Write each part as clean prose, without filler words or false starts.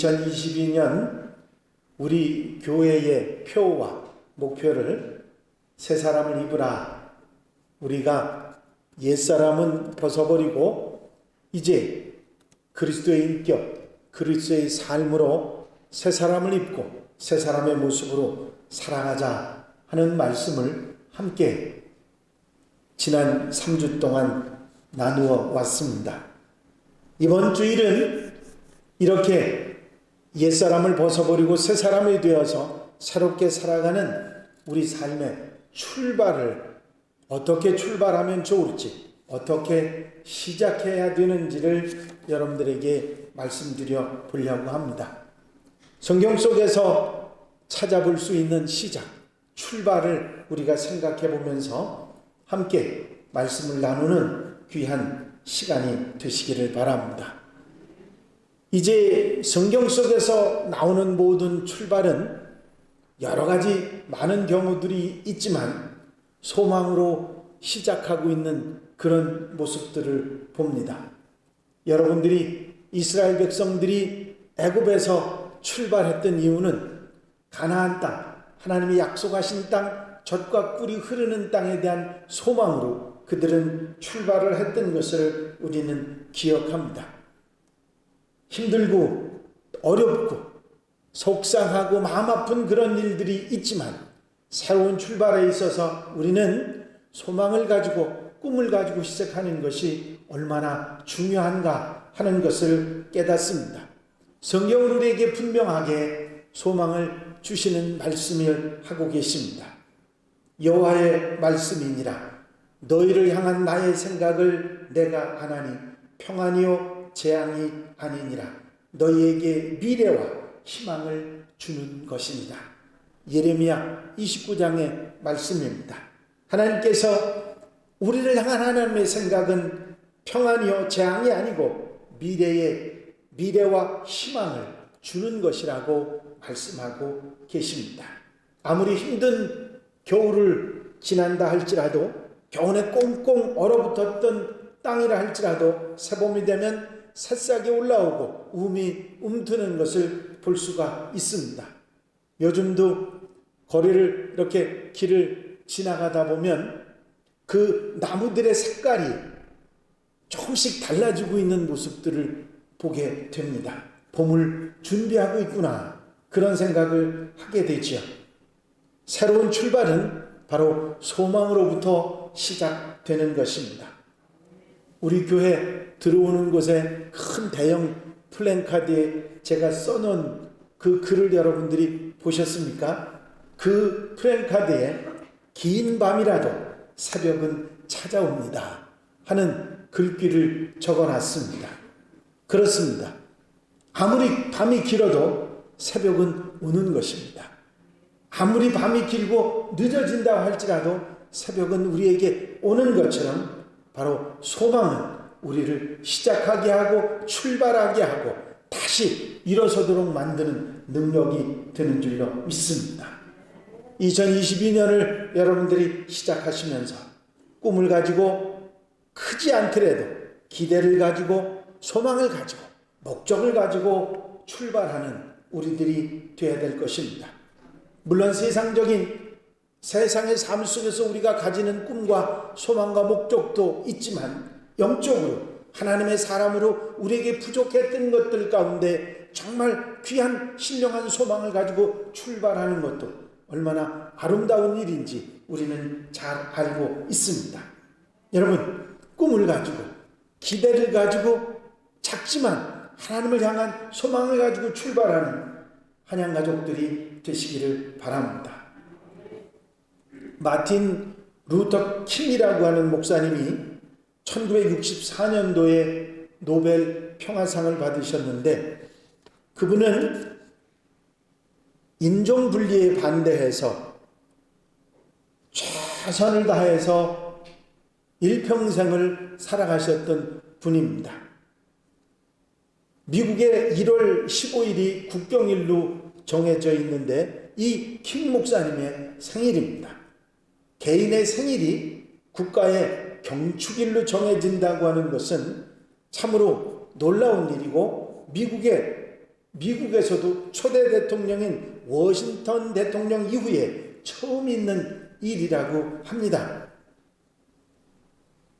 2022년 우리 교회의 표와 목표를 새 사람을 입으라. 우리가 옛사람은 벗어버리고 이제 그리스도의 인격, 그리스도의 삶으로 새 사람을 입고 새 사람의 모습으로 살아가자 하는 말씀을 함께 지난 3주 동안 나누어 왔습니다. 이번 주일은 이렇게 옛사람을 벗어버리고 새 사람이 되어서 새롭게 살아가는 우리 삶의 출발을 어떻게 출발하면 좋을지, 어떻게 시작해야 되는지를 여러분들에게 말씀드려 보려고 합니다. 성경 속에서 찾아볼 수 있는 시작, 출발을 우리가 생각해 보면서 함께 말씀을 나누는 귀한 시간이 되시기를 바랍니다. 이제 성경 속에서 나오는 모든 출발은 여러 가지 많은 경우들이 있지만 소망으로 시작하고 있는 그런 모습들을 봅니다. 여러분들이 이스라엘 백성들이 애굽에서 출발했던 이유는 가나안 땅, 하나님이 약속하신 땅, 젖과 꿀이 흐르는 땅에 대한 소망으로 그들은 출발을 했던 것을 우리는 기억합니다. 힘들고 어렵고 속상하고 마음 아픈 그런 일들이 있지만 새로운 출발에 있어서 우리는 소망을 가지고 꿈을 가지고 시작하는 것이 얼마나 중요한가 하는 것을 깨닫습니다. 성경은 우리에게 분명하게 소망을 주시는 말씀을 하고 계십니다. 여호와의 말씀이니라. 너희를 향한 나의 생각을 내가 아나니 평안이요 재앙이 아니니라. 너희에게 미래와 희망을 주는 것입니다. 예레미야 29장의 말씀입니다. 하나님께서 우리를 향한 하나님의 생각은 평안이요 재앙이 아니고 미래와 희망을 주는 것이라고 말씀하고 계십니다. 아무리 힘든 겨울을 지난다 할지라도, 겨우내 꽁꽁 얼어붙었던 땅이라 할지라도 새봄이 되면 새싹이 올라오고 움이 움트는 것을 볼 수가 있습니다. 요즘도 거리를 이렇게 길을 지나가다 보면 그 나무들의 색깔이 조금씩 달라지고 있는 모습들을 보게 됩니다. 봄을 준비하고 있구나, 그런 생각을 하게 되지요. 새로운 출발은 바로 소망으로부터 시작되는 것입니다. 우리 교회 들어오는 곳에 큰 대형 플랜카드에 제가 써놓은 그 글을 여러분들이 보셨습니까? 그 플랜카드에 긴 밤이라도 새벽은 찾아옵니다 하는 글귀를 적어놨습니다. 그렇습니다. 아무리 밤이 길어도 새벽은 오는 것입니다. 아무리 밤이 길고 늦어진다고 할지라도 새벽은 우리에게 오는 것처럼 바로 소망은 우리를 시작하게 하고 출발하게 하고 다시 일어서도록 만드는 능력이 되는 줄로 믿습니다. 2022년을 여러분들이 시작하시면서 꿈을 가지고 크지 않더라도 기대를 가지고 소망을 가지고 목적을 가지고 출발하는 우리들이 되어야 될 것입니다. 물론 세상의 삶 속에서 우리가 가지는 꿈과 소망과 목적도 있지만 영적으로 하나님의 사람으로 우리에게 부족했던 것들 가운데 정말 귀한 신령한 소망을 가지고 출발하는 것도 얼마나 아름다운 일인지 우리는 잘 알고 있습니다. 여러분, 꿈을 가지고 기대를 가지고 작지만 하나님을 향한 소망을 가지고 출발하는 한양 가족들이 되시기를 바랍니다. 마틴 루터 킹이라고 하는 목사님이 1964년도에 노벨 평화상을 받으셨는데, 그분은 인종분리에 반대해서 최선을 다해서 일평생을 살아가셨던 분입니다. 미국의 1월 15일이 국경일로 정해져 있는데 이 킹 목사님의 생일입니다. 개인의 생일이 국가의 경축일로 정해진다고 하는 것은 참으로 놀라운 일이고, 미국의 미국에서도 초대 대통령인 워싱턴 대통령 이후에 처음 있는 일이라고 합니다.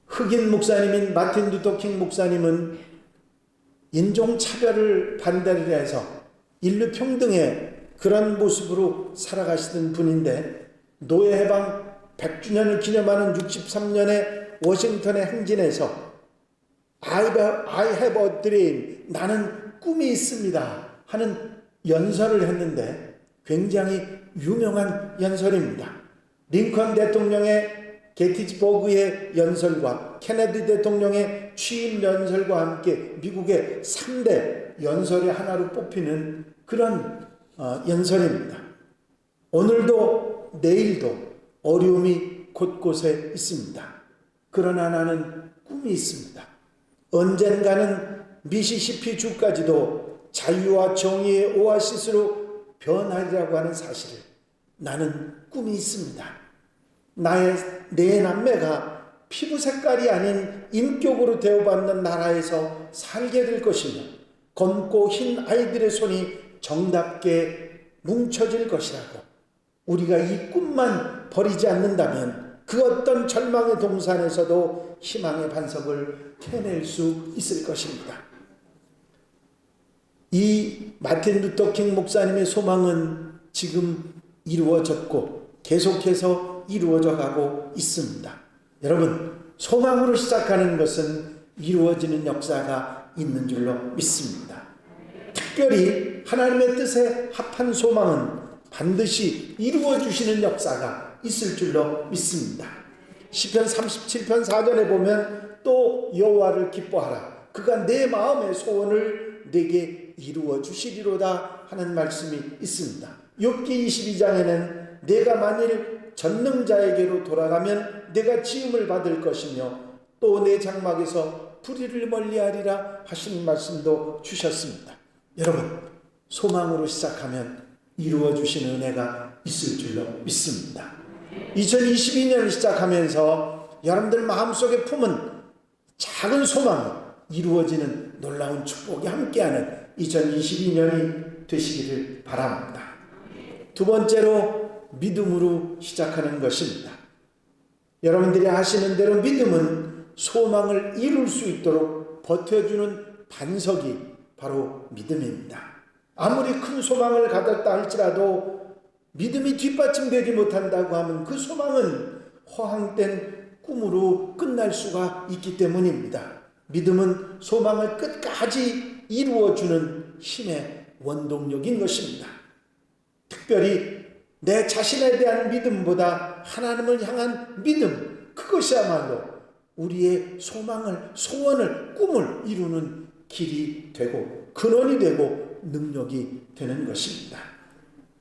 흑인 목사님인 마틴 루터 킹 목사님은 인종차별을 반대를 해서 인류 평등의 그런 모습으로 살아가시던 분인데, 노예해방 100주년을 기념하는 63년에 워싱턴의 행진에서 I have a dream, 나는 꿈이 있습니다 하는 연설을 했는데 굉장히 유명한 연설입니다. 링컨 대통령의 게티즈버그의 연설과 케네디 대통령의 취임 연설과 함께 미국의 3대 연설의 하나로 뽑히는 그런 연설입니다. 오늘도 내일도 어려움이 곳곳에 있습니다. 그러나 나는 꿈이 있습니다. 언젠가는 미시시피 주까지도 자유와 정의의 오아시스로 변하리라고 하는 사실을 나는 꿈이 있습니다. 내 남매가 피부 색깔이 아닌 인격으로 대우받는 나라에서 살게 될 것이며 검고 흰 아이들의 손이 정답게 뭉쳐질 것이라고, 우리가 이 꿈만 버리지 않는다면 그 어떤 절망의 동산에서도 희망의 반석을 캐낼 수 있을 것입니다. 이 마틴 루터 킹 목사님의 소망은 지금 이루어졌고 계속해서 이루어져 가고 있습니다. 여러분, 소망으로 시작하는 것은 이루어지는 역사가 있는 줄로 믿습니다. 특별히 하나님의 뜻에 합한 소망은 반드시 이루어 주시는 역사가 있을 줄로 믿습니다. 시편 37편 4절에 보면 또 여호와를 기뻐하라, 그가 내 마음의 소원을 내게 이루어 주시리로다 하는 말씀이 있습니다. 욥기 22장에는 내가 만일 전능자에게로 돌아가면 내가 지음을 받을 것이며 또 내 장막에서 불의를 멀리하리라 하시는 말씀도 주셨습니다. 여러분, 소망으로 시작하면 이루어 주시는 은혜가 있을 줄로 믿습니다. 2022년을 시작하면서 여러분들 마음속에 품은 작은 소망이 이루어지는 놀라운 축복이 함께하는 2022년이 되시기를 바랍니다. 두 번째로 믿음으로 시작하는 것입니다. 여러분들이 아시는 대로 믿음은 소망을 이룰 수 있도록 버텨주는 반석이 바로 믿음입니다. 아무리 큰 소망을 가졌다 할지라도 믿음이 뒷받침되지 못한다고 하면 그 소망은 허황된 꿈으로 끝날 수가 있기 때문입니다. 믿음은 소망을 끝까지 이루어주는 힘의 원동력인 것입니다. 특별히 내 자신에 대한 믿음보다 하나님을 향한 믿음, 그것이야말로 우리의 소망을, 소원을, 꿈을 이루는 길이 되고 근원이 되고 능력이 되는 것입니다.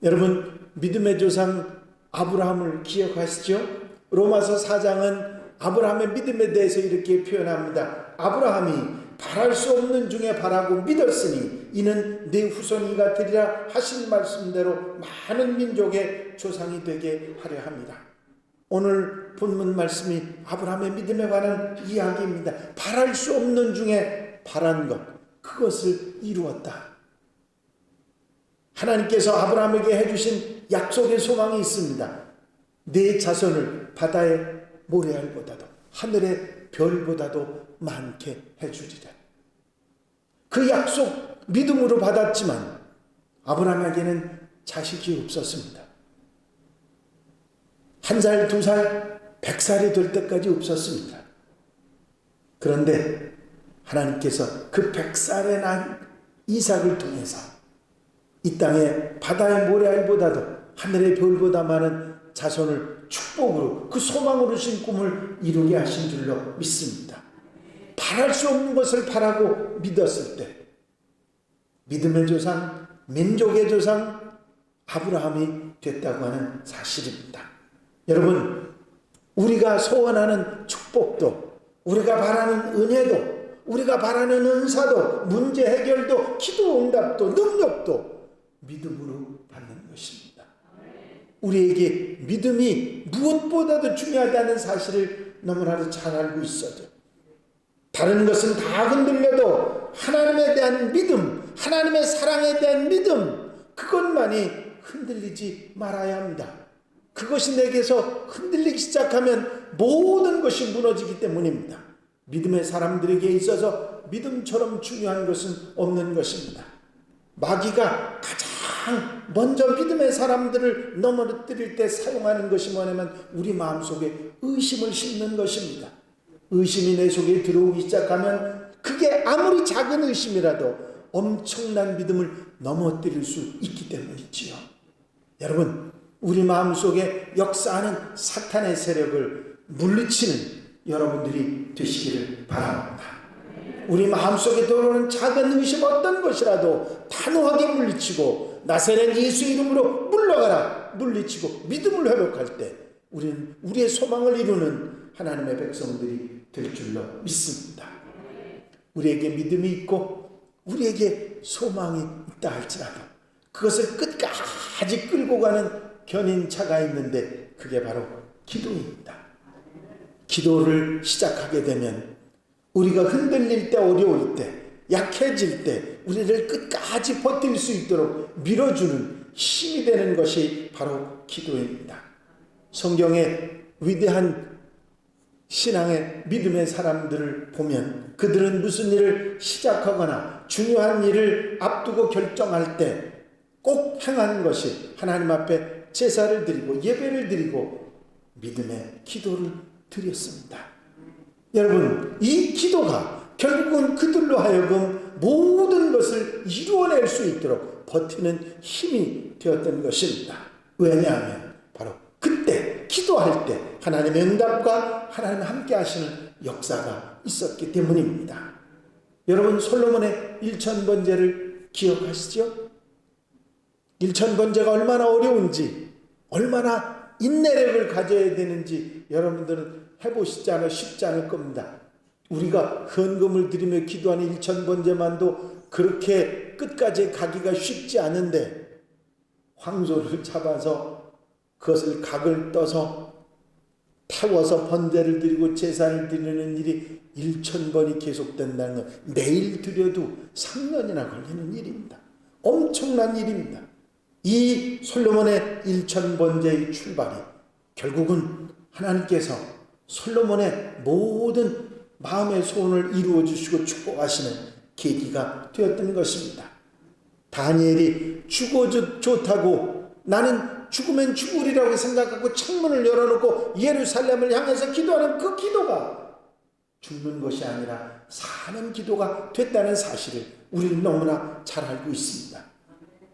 여러분, 믿음의 조상 아브라함을 기억하시죠? 로마서 4장은 아브라함의 믿음에 대해서 이렇게 표현합니다. 아브라함이 바랄 수 없는 중에 바라고 믿었으니 이는 내 후손이가 되리라 하신 말씀대로 많은 민족의 조상이 되게 하려 합니다. 오늘 본문 말씀이 아브라함의 믿음에 관한 이야기입니다. 바랄 수 없는 중에 바란 것, 그것을 이루었다. 하나님께서 아브라함에게 해주신 약속의 소망이 있습니다. 내 자손을 바다의 모래알보다도 하늘의 별보다도 많게 해주리라. 그 약속 믿음으로 받았지만 아브라함에게는 자식이 없었습니다. 1살, 2살, 100살이 될 때까지 없었습니다. 그런데 하나님께서 그 100살에 난 이삭을 통해서 이 땅에 바다의 모래알보다도 하늘의 별보다 많은 자손을 축복으로, 그 소망으로 신 꿈을 이루게 하신 줄로 믿습니다. 바랄 수 없는 것을 바라고 믿었을 때 믿음의 조상, 민족의 조상 아브라함이 됐다고 하는 사실입니다. 여러분, 우리가 소원하는 축복도, 우리가 바라는 은혜도, 우리가 바라는 은사도, 문제 해결도, 기도 응답도, 능력도 믿음으로 받는 것입니다. 우리에게 믿음이 무엇보다도 중요하다는 사실을 너무나도 잘 알고 있어죠. 다른 것은 다 흔들려도 하나님에 대한 믿음, 하나님의 사랑에 대한 믿음, 그것만이 흔들리지 말아야 합니다. 그것이 내게서 흔들리기 시작하면 모든 것이 무너지기 때문입니다. 믿음의 사람들에게 있어서 믿음처럼 중요한 것은 없는 것입니다. 마귀가 가장 먼저 믿음의 사람들을 넘어뜨릴 때 사용하는 것이 뭐냐면 우리 마음속에 의심을 심는 것입니다. 의심이 내 속에 들어오기 시작하면 그게 아무리 작은 의심이라도 엄청난 믿음을 넘어뜨릴 수 있기 때문이지요. 여러분, 우리 마음속에 역사하는 사탄의 세력을 물리치는 여러분들이 되시기를 바랍니다. 우리 마음속에 들어오는 작은 의심 어떤 것이라도 단호하게 물리치고 나사렛 예수 이름으로 물러가라 물리치고 믿음을 회복할 때 우리는 우리의 소망을 이루는 하나님의 백성들이 될 줄로 믿습니다. 우리에게 믿음이 있고 우리에게 소망이 있다 할지라도 그것을 끝까지 끌고 가는 견인차가 있는데 그게 바로 기도입니다. 기도를 시작하게 되면 우리가 흔들릴 때, 어려울 때, 약해질 때 우리를 끝까지 버틸 수 있도록 밀어주는 힘이 되는 것이 바로 기도입니다. 성경의 위대한 신앙의 믿음의 사람들을 보면 그들은 무슨 일을 시작하거나 중요한 일을 앞두고 결정할 때 꼭 행하는 것이 하나님 앞에 제사를 드리고 예배를 드리고 믿음의 기도를 드렸습니다. 여러분, 이 기도가 결국은 그들로 하여금 모든 것을 이루어낼 수 있도록 버티는 힘이 되었던 것입니다. 왜냐하면 바로 그때 기도할 때 하나님의 응답과 하나님 함께 하시는 역사가 있었기 때문입니다. 여러분, 솔로몬의 일천번제를 기억하시죠? 일천번제가 얼마나 어려운지, 얼마나 인내력을 가져야 되는지 여러분들은 해보시지 않아 쉽지 않을 겁니다. 우리가 헌금을 드리며 기도하는 일천번제만도 그렇게 끝까지 가기가 쉽지 않은데 황소를 잡아서 그것을 각을 떠서 태워서 번제를 드리고 제사를 드리는 일이 1000번이 계속된다는 건 매일 드려도 3년이나 걸리는 일입니다. 엄청난 일입니다. 이 솔로몬의 1000번제의 출발이 결국은 하나님께서 솔로몬의 모든 마음의 소원을 이루어 주시고 축복하시는 계기가 되었던 것입니다. 다니엘이 죽어도 좋다고 나는 죽으면 죽으리라고 생각하고 창문을 열어놓고 예루살렘을 향해서 기도하는 그 기도가 죽는 것이 아니라 사는 기도가 됐다는 사실을 우리는 너무나 잘 알고 있습니다.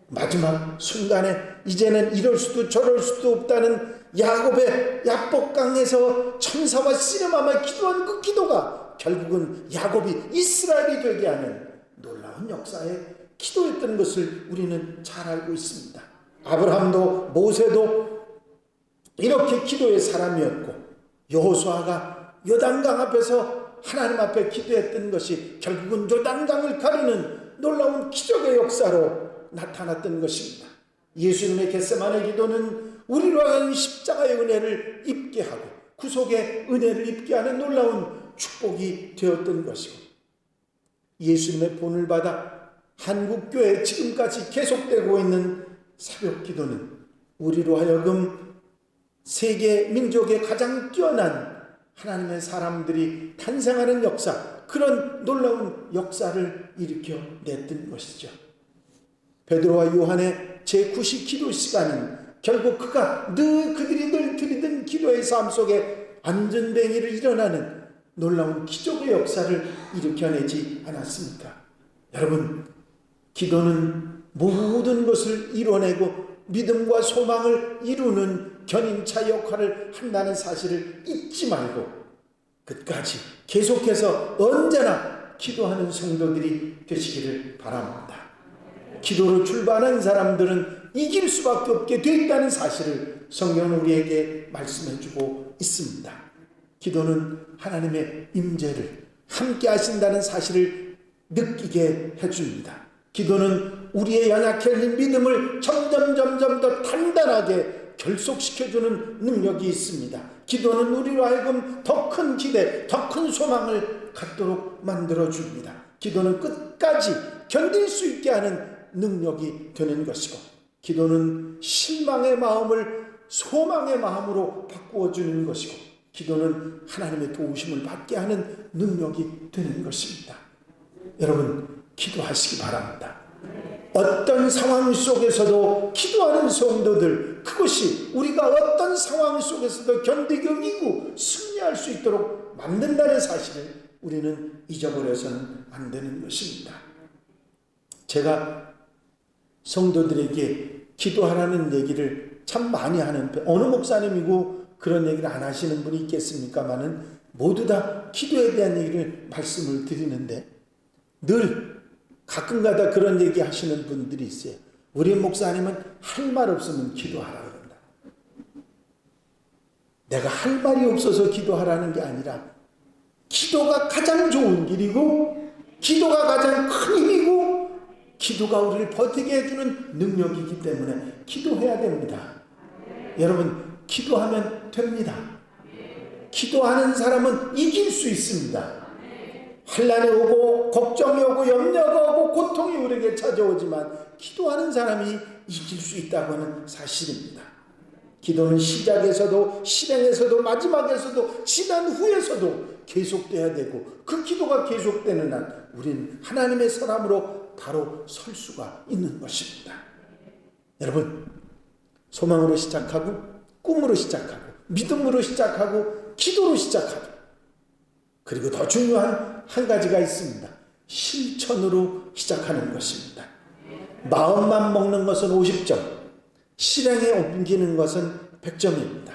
마지막 순간에 이제는 이럴 수도 저럴 수도 없다는 야곱의 야복강에서 천사와 씨름하며 기도한 그 기도가 결국은 야곱이 이스라엘이 되게 하는 놀라운 역사의 기도였던 것을 우리는 잘 알고 있습니다. 아브라함도 모세도 이렇게 기도의 사람이었고 여호수아가 요단강 앞에서 하나님 앞에 기도했던 것이 결국은 요단강을 가르는 놀라운 기적의 역사로 나타났던 것입니다. 예수님의 겟세마네 기도는 우리로 하여금 십자가의 은혜를 입게 하고 구속의 은혜를 입게 하는 놀라운 축복이 되었던 것이고 예수님의 본을 받아 한국교회에 지금까지 계속되고 있는 새벽기도는 우리로 하여금 세계 민족의 가장 뛰어난 하나님의 사람들이 탄생하는 역사, 그런 놀라운 역사를 일으켜냈던 것이죠. 베드로와 요한의 제9시 기도 시간은 결국 그들이 늘 드리던 기도의 삶 속에 안전뱅이를 일어나는 놀라운 기적의 역사를 일으켜내지 않았습니까? 여러분, 기도는 모든 것을 이뤄내고 믿음과 소망을 이루는 견인차 역할을 한다는 사실을 잊지 말고 끝까지 계속해서 언제나 기도하는 성도들이 되시기를 바랍니다. 기도로 출발한 사람들은 이길 수밖에 없게 되어 있다는 사실을 성경은 우리에게 말씀해 주고 있습니다. 기도는 하나님의 임재를 함께 하신다는 사실을 느끼게 해줍니다. 기도는 우리의 연약해진 믿음을 점점 더 단단하게 결속시켜주는 능력이 있습니다. 기도는 우리로 하여금 더 큰 기대, 더 큰 소망을 갖도록 만들어줍니다. 기도는 끝까지 견딜 수 있게 하는 능력이 되는 것이고, 기도는 실망의 마음을 소망의 마음으로 바꾸어 주는 것이고, 기도는 하나님의 도우심을 받게 하는 능력이 되는 것입니다. 여러분, 기도하시기 바랍니다. 어떤 상황 속에서도 기도하는 성도들, 그것이 우리가 어떤 상황 속에서도 견디고 이기고 승리할 수 있도록 만든다는 사실을 우리는 잊어버려서는 안 되는 것입니다. 제가 성도들에게 기도하라는 얘기를 참 많이 하는 편, 어느 목사님이고 그런 얘기를 안 하시는 분이 있겠습니까마는 모두 다 기도에 대한 얘기를 말씀을 드리는데, 늘 가끔가다 그런 얘기 하시는 분들이 있어요. 우리 목사님은 할 말 없으면 기도하라 그런다. 내가 할 말이 없어서 기도하라는 게 아니라, 기도가 가장 좋은 길이고, 기도가 가장 큰 힘이고, 기도가 우리를 버티게 해주는 능력이기 때문에 기도해야 됩니다. 여러분, 기도하면 됩니다. 기도하는 사람은 이길 수 있습니다. 환난이 오고 걱정이 오고 염려가 오고 고통이 우리에게 찾아오지만 기도하는 사람이 이길 수 있다고 하는 사실입니다. 기도는 시작에서도 실행에서도 마지막에서도 지난 후에서도 계속돼야 되고, 그 기도가 계속되는 한 우리는 하나님의 사람으로 바로 설 수가 있는 것입니다. 여러분, 소망으로 시작하고 꿈으로 시작하고 믿음으로 시작하고 기도로 시작하고, 그리고 더 중요한 한 가지가 있습니다. 실천으로 시작하는 것입니다. 마음만 먹는 것은 50점, 실행에 옮기는 것은 100점입니다.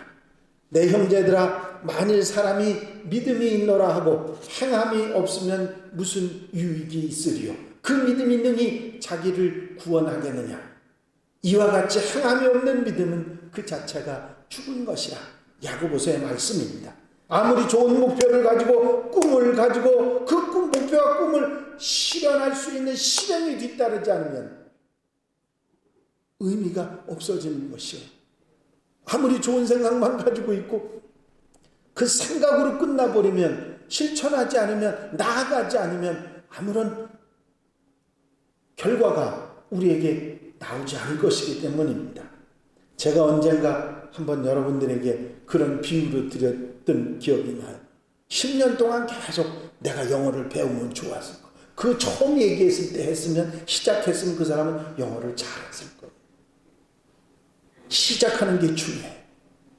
내 형제들아, 만일 사람이 믿음이 있노라 하고 행함이 없으면 무슨 유익이 있으리요? 그 믿음이 능히 자기를 구원하겠느냐? 이와 같이 행함이 없는 믿음은 그 자체가 죽은 것이라. 야고보서의 말씀입니다. 아무리 좋은 목표를 가지고 꿈을 가지고 그 목표와 꿈을 실현할 수 있는 실행이 뒤따르지 않으면 의미가 없어지는 것이에요. 아무리 좋은 생각만 가지고 있고 그 생각으로 끝나버리면, 실천하지 않으면, 나아가지 않으면 아무런 결과가 우리에게 나오지 않을 것이기 때문입니다. 제가 언젠가 한번 여러분들에게 그런 비유를 드렸던 기억이 나요. 10년 동안 계속 내가 영어를 배우면 좋았을 거예요. 그 처음 얘기했을 때 했으면, 시작했으면 그 사람은 영어를 잘했을 거예요. 시작하는 게 중요해요.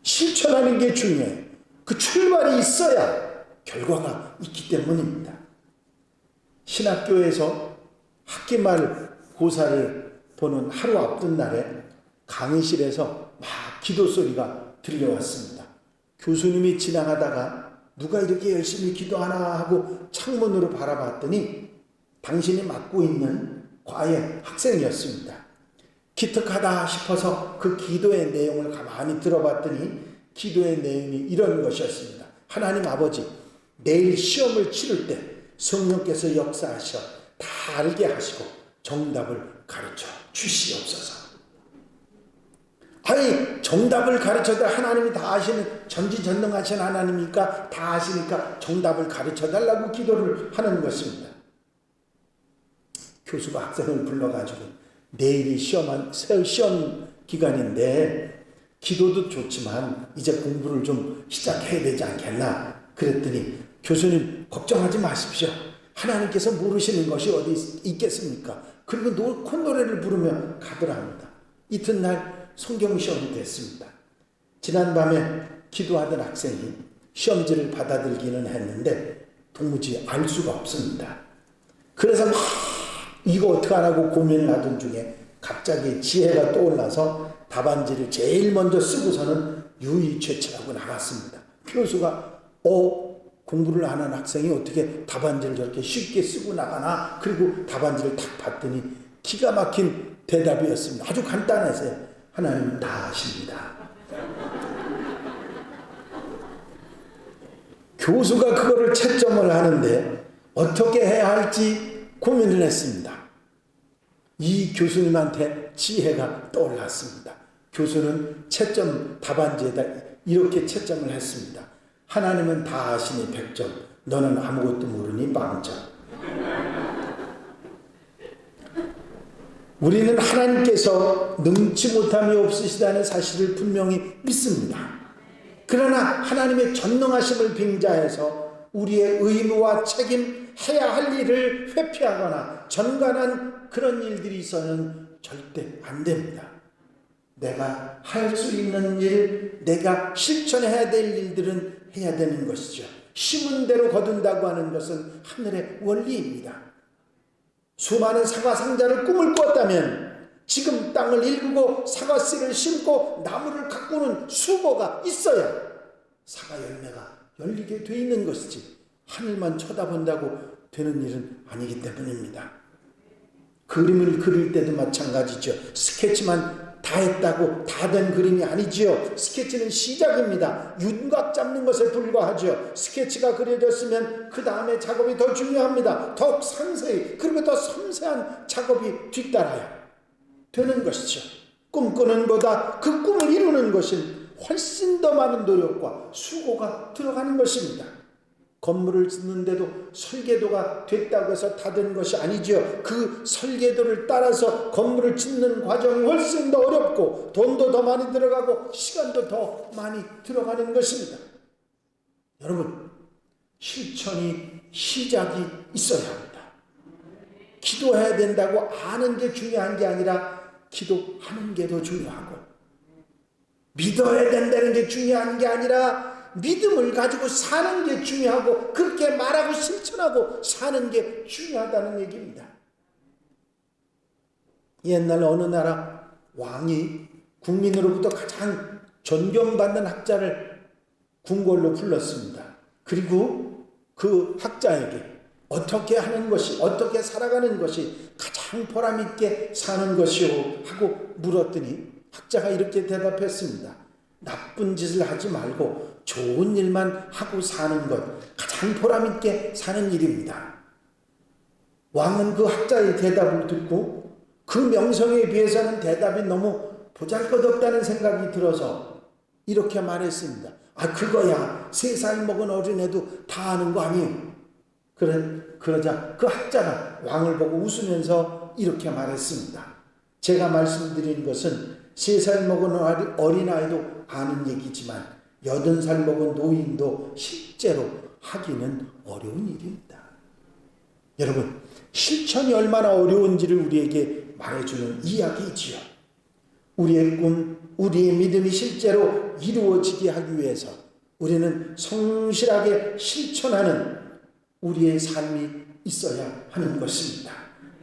실천하는 게 중요해요. 그 출발이 있어야 결과가 있기 때문입니다. 신학교에서 학기말 고사를 보는 하루 앞둔 날에 강의실에서 막 기도 소리가 들려왔습니다. 교수님이 지나가다가 누가 이렇게 열심히 기도하나 하고 창문으로 바라봤더니 당신이 맡고 있는 과의 학생이었습니다. 기특하다 싶어서 그 기도의 내용을 가만히 들어봤더니 기도의 내용이 이런 것이었습니다. 하나님 아버지, 내일 시험을 치를 때 성령께서 역사하셔 다 알게 하시고 정답을 가르쳐 주시옵소서. 아니, 정답을 가르쳐다 하나님이 다 아시는 전지전능하신 하나님이니까 다 아시니까 정답을 가르쳐달라고 기도를 하는 것입니다. 교수가 학생을 불러가지고 내일이 시험 기간인데 기도도 좋지만 이제 공부를 좀 시작해야 되지 않겠나 그랬더니, 교수님 걱정하지 마십시오. 하나님께서 모르시는 것이 어디 있겠습니까? 그리고 콧노래를 부르며 가더랍니다. 이튿날 성경 시험이 됐습니다. 지난밤에 기도하던 학생이 시험지를 받아들기는 했는데 도무지 알 수가 없습니다. 그래서 막 이거 어떡하라고 고민을 하던 중에 갑자기 지혜가 떠올라서 답안지를 제일 먼저 쓰고서는 유의죄치라고 나갔습니다. 교수가 공부를 안 한 학생이 어떻게 답안지를 저렇게 쉽게 쓰고 나가나, 그리고 답안지를 딱 봤더니 기가 막힌 대답이었습니다. 아주 간단해서요. 하나님은 다 아십니다. 교수가 그거를 채점을 하는데 어떻게 해야 할지 고민을 했습니다. 이 교수님한테 지혜가 떠올랐습니다. 교수는 채점 답안지에다 이렇게 채점을 했습니다. 하나님은 다 아시니 100점, 너는 아무것도 모르니 0점. 우리는 하나님께서 능치 못함이 없으시다는 사실을 분명히 믿습니다. 그러나 하나님의 전능하심을 빙자해서 우리의 의무와 책임, 해야 할 일을 회피하거나 전관한 그런 일들이 있어서는 절대 안 됩니다. 내가 할 수 있는 일, 내가 실천해야 될 일들은 해야 되는 것이죠. 심은 대로 거둔다고 하는 것은 하늘의 원리입니다. 수많은 사과 상자를 꿈을 꾸었다면 지금 땅을 일구고 사과씨를 심고 나무를 가꾸는 수고가 있어야 사과 열매가 열리게 돼 있는 것이지, 하늘만 쳐다본다고 되는 일은 아니기 때문입니다. 그림을 그릴 때도 마찬가지죠. 스케치만 다 했다고 다 된 그림이 아니지요. 스케치는 시작입니다. 윤곽 잡는 것에 불과하죠. 스케치가 그려졌으면 그 다음에 작업이 더 중요합니다. 더 상세히, 그리고 더 섬세한 작업이 뒤따라야 되는 것이죠. 꿈꾸는 것보다 그 꿈을 이루는 것은 훨씬 더 많은 노력과 수고가 들어가는 것입니다. 건물을 짓는데도 설계도가 됐다고 해서 다 된 것이 아니죠. 그 설계도를 따라서 건물을 짓는 과정이 훨씬 더 어렵고 돈도 더 많이 들어가고 시간도 더 많이 들어가는 것입니다. 여러분, 실천이 시작이 있어야 합니다. 기도해야 된다고 아는 게 중요한 게 아니라 기도하는 게 더 중요하고, 믿어야 된다는 게 중요한 게 아니라 믿음을 가지고 사는 게 중요하고, 그렇게 말하고 실천하고 사는 게 중요하다는 얘기입니다. 옛날 어느 나라 왕이 국민으로부터 가장 존경받는 학자를 궁궐로 불렀습니다. 그리고 그 학자에게 어떻게 하는 것이, 어떻게 살아가는 것이 가장 보람있게 사는 것이오 하고 물었더니 학자가 이렇게 대답했습니다. 나쁜 짓을 하지 말고 좋은 일만 하고 사는 것, 가장 보람있게 사는 일입니다. 왕은 그 학자의 대답을 듣고 그 명성에 비해서는 대답이 너무 보잘것없다는 생각이 들어서 이렇게 말했습니다. 그거야 3살 먹은 어린애도 다 아는 거 아니에요. 그러자 그 학자가 왕을 보고 웃으면서 이렇게 말했습니다. 제가 말씀드린 것은 3살 먹은 어린아이도 아는 얘기지만 80살 먹은 노인도 실제로 하기는 어려운 일입니다. 여러분, 실천이 얼마나 어려운지를 우리에게 말해주는 이야기이지요. 우리의 꿈, 우리의 믿음이 실제로 이루어지게 하기 위해서 우리는 성실하게 실천하는 우리의 삶이 있어야 하는 것입니다.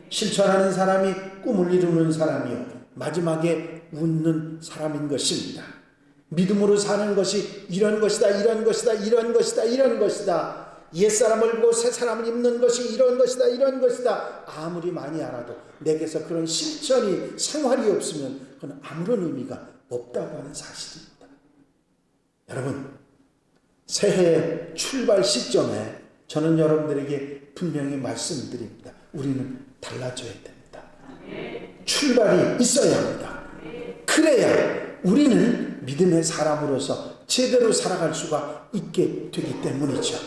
실천하는 사람이 꿈을 이루는 사람이요, 마지막에 웃는 사람인 것입니다. 믿음으로 사는 것이 이런 것이다, 이런 것이다, 이런 것이다, 이런 것이다. 옛사람을 보고 새사람을 입는 것이 이런 것이다, 이런 것이다. 아무리 많이 알아도 내게서 그런 실천이, 생활이 없으면 그건 아무런 의미가 없다고 하는 사실입니다. 여러분, 새해 출발 시점에 저는 여러분들에게 분명히 말씀드립니다. 우리는 달라져야 됩니다. 출발이 있어야 합니다. 그래야 우리는 믿음의 사람으로서 제대로 살아갈 수가 있게 되기 때문이죠.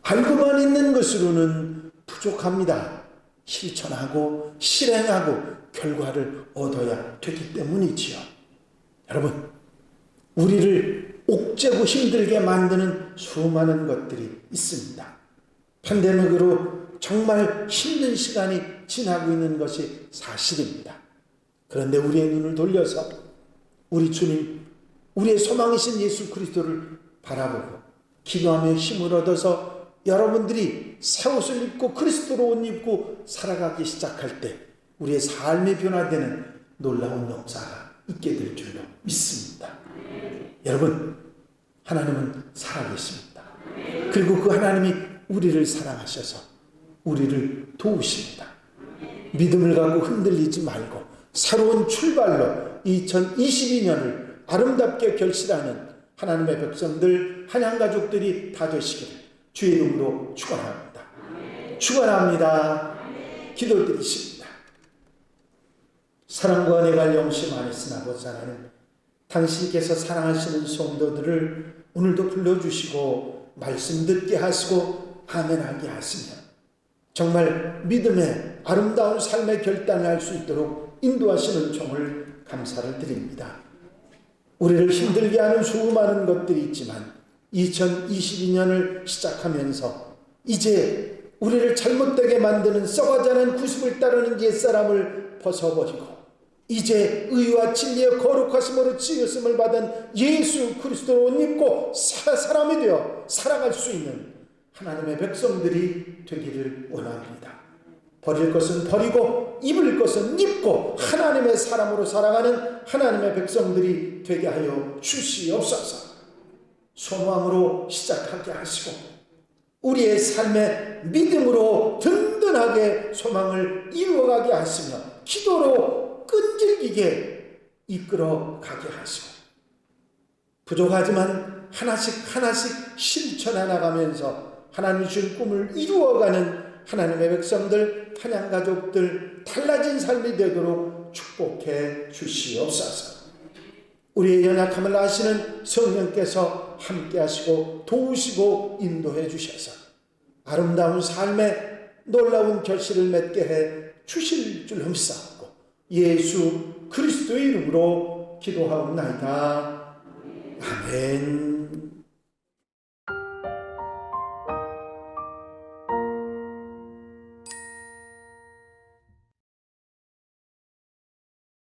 알고만 있는 것으로는 부족합니다. 실천하고 실행하고 결과를 얻어야 되기 때문이지요. 여러분, 우리를 옥죄고 힘들게 만드는 수많은 것들이 있습니다. 팬데믹으로 정말 힘든 시간이 지나고 있는 것이 사실입니다. 그런데 우리의 눈을 돌려서 우리 주님, 우리의 소망이신 예수 그리스도를 바라보고 기도하며 힘을 얻어서 여러분들이 새 옷을 입고 그리스도로 옷 입고 살아가기 시작할 때 우리의 삶이 변화되는 놀라운 역사가 있게 될 줄로 믿습니다. 여러분, 하나님은 살아계십니다. 그리고 그 하나님이 우리를 사랑하셔서 우리를 도우십니다. 믿음을 갖고 흔들리지 말고 새로운 출발로 2022년을 아름답게 결실하는 하나님의 백성들, 한양가족들이 다 되시기를 주의 이름으로 축원합니다. 축원합니다. 기도드리십니다. 사랑과 내가 영심 안에서 아버지 하나님, 당신께서 사랑하시는 성도들을 오늘도 불러주시고 말씀 듣게 하시고 아멘하게 하시며 정말 믿음의 아름다운 삶의 결단을 할 수 있도록 인도하시는 종을 감사를 드립니다. 우리를 힘들게 하는 수많은 것들이 있지만 2022년을 시작하면서 이제 우리를 잘못되게 만드는 썩어가는 구습을 따르는 옛사람을 벗어버리고 이제 의와 진리의 거룩하심으로 지으심을 받은 예수 그리스도를 옷 입고 사람이 되어 살아갈 수 있는 하나님의 백성들이 되기를 원합니다. 버릴 것은 버리고 입을 것은 입고 하나님의 사람으로 살아가는 하나님의 백성들이 되게 하여 주시옵소서. 소망으로 시작하게 하시고 우리의 삶에 믿음으로 든든하게 소망을 이루어가게 하시며 기도로 끈질기게 이끌어가게 하시고 부족하지만 하나씩 실천해 나가면서 하나님 주신 꿈을 이루어가는 하나님의 백성들, 찬양가족들 달라진 삶이 되도록 축복해 주시옵소서. 우리의 연약함을 아시는 성령께서 함께 하시고 도우시고 인도해 주셔서 아름다운 삶에 놀라운 결실을 맺게 해 주실 줄 믿사옵고 예수 그리스도의 이름으로 기도하옵나이다. 아멘.